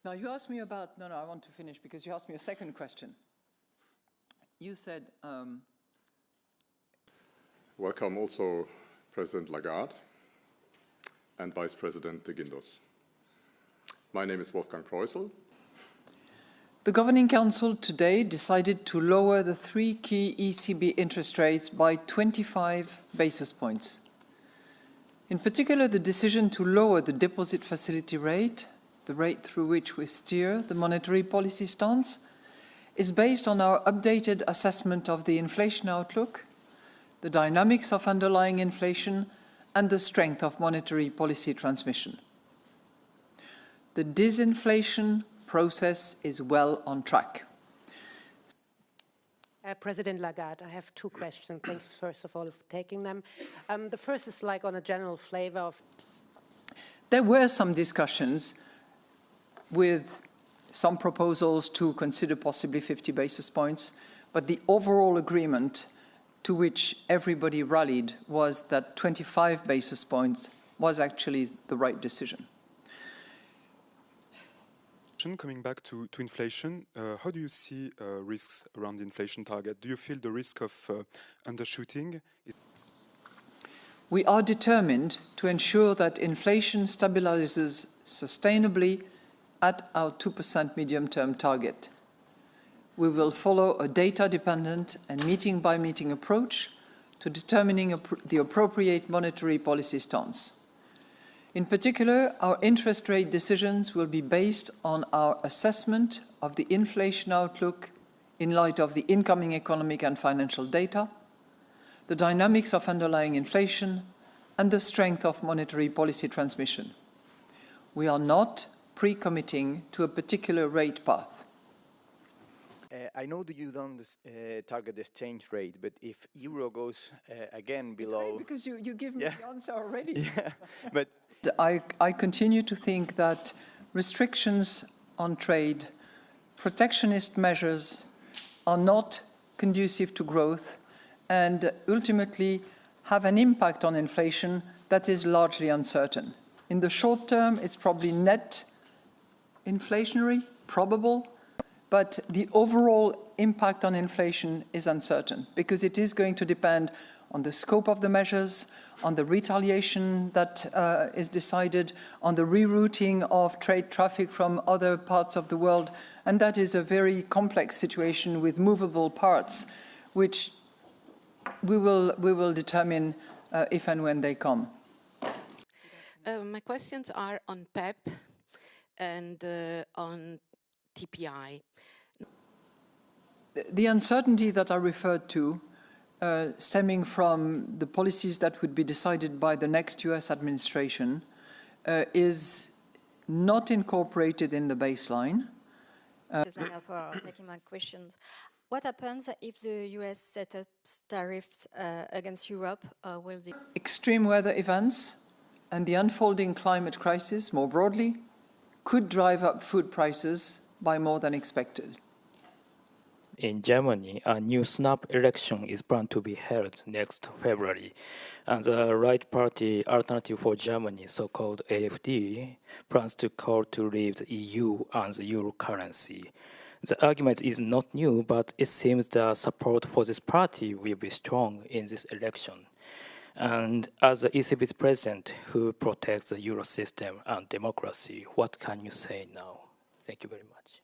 Now, you asked me about, no, I want to finish because you asked me a second question. You said... Welcome also President Lagarde and Vice President de Guindos. My name is Wolfgang Preußel. The Governing Council today decided to lower the 3 key ECB interest rates by 25 basis points. In particular, the decision to lower the deposit facility rate, the rate through which we steer the monetary policy stance, is based on our updated assessment of the inflation outlook, the dynamics of underlying inflation, and the strength of monetary policy transmission. The disinflation process is well on track. President Lagarde, I have 2 questions. Thanks, first of all, for taking them. The first is like on a general flavor of... There were some discussions with some proposals to consider possibly 50 basis points, but the overall agreement to which everybody rallied was that 25 basis points was actually the right decision. Coming back to inflation, how do you see risks around the inflation target? Do you feel the risk of undershooting? We are determined to ensure that inflation stabilizes sustainably at our 2% medium-term target. We will follow a data-dependent and meeting-by-meeting approach to determining the appropriate monetary policy stance. In particular, our interest rate decisions will be based on our assessment of the inflation outlook in light of the incoming economic and financial data, the dynamics of underlying inflation, and the strength of monetary policy transmission. We are not pre-committing to a particular rate path. I know that you don't target the exchange rate, but if euro goes again below... It's because you give me the answer already. Yeah, but... I continue to think that restrictions on trade, protectionist measures are not conducive to growth and ultimately have an impact on inflation that is largely uncertain. In the short term, it's probably net inflationary, probable, but the overall impact on inflation is uncertain because it is going to depend on the scope of the measures, on the retaliation that is decided, on the rerouting of trade traffic from other parts of the world. And that is a very complex situation with movable parts, which we will determine if and when they come. My questions are on PEP and on TPI. The uncertainty that I referred to stemming from the policies that would be decided by the next US administration is not incorporated in the baseline. For taking my questions. What happens if the US sets up tariffs against Europe? Extreme weather events and the unfolding climate crisis more broadly could drive up food prices by more than expected. In Germany, a new snap election is planned to be held next February, and the Right Party Alternative for Germany, so-called AfD, plans to call to leave the EU and the euro currency. The argument is not new, but it seems the support for this party will be strong in this election. And as the ECB's president who protects the euro system and democracy, what can you say now? Thank you very much.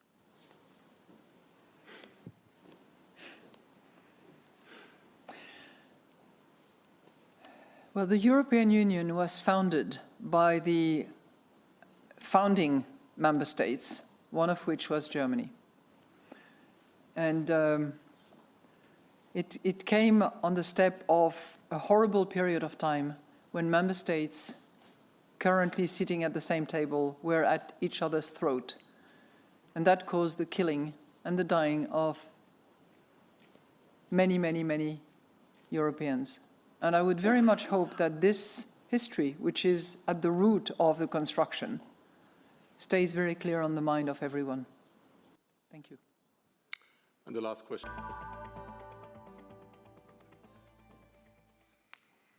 Well, the European Union was founded by the founding member states, one of which was Germany. And it came on the step of a horrible period of time when member states currently sitting at the same table were at each other's throat. And that caused the killing and the dying of many, many, many Europeans. And I would very much hope that this history, which is at the root of the construction, stays very clear on the mind of everyone. Thank you. And the last question.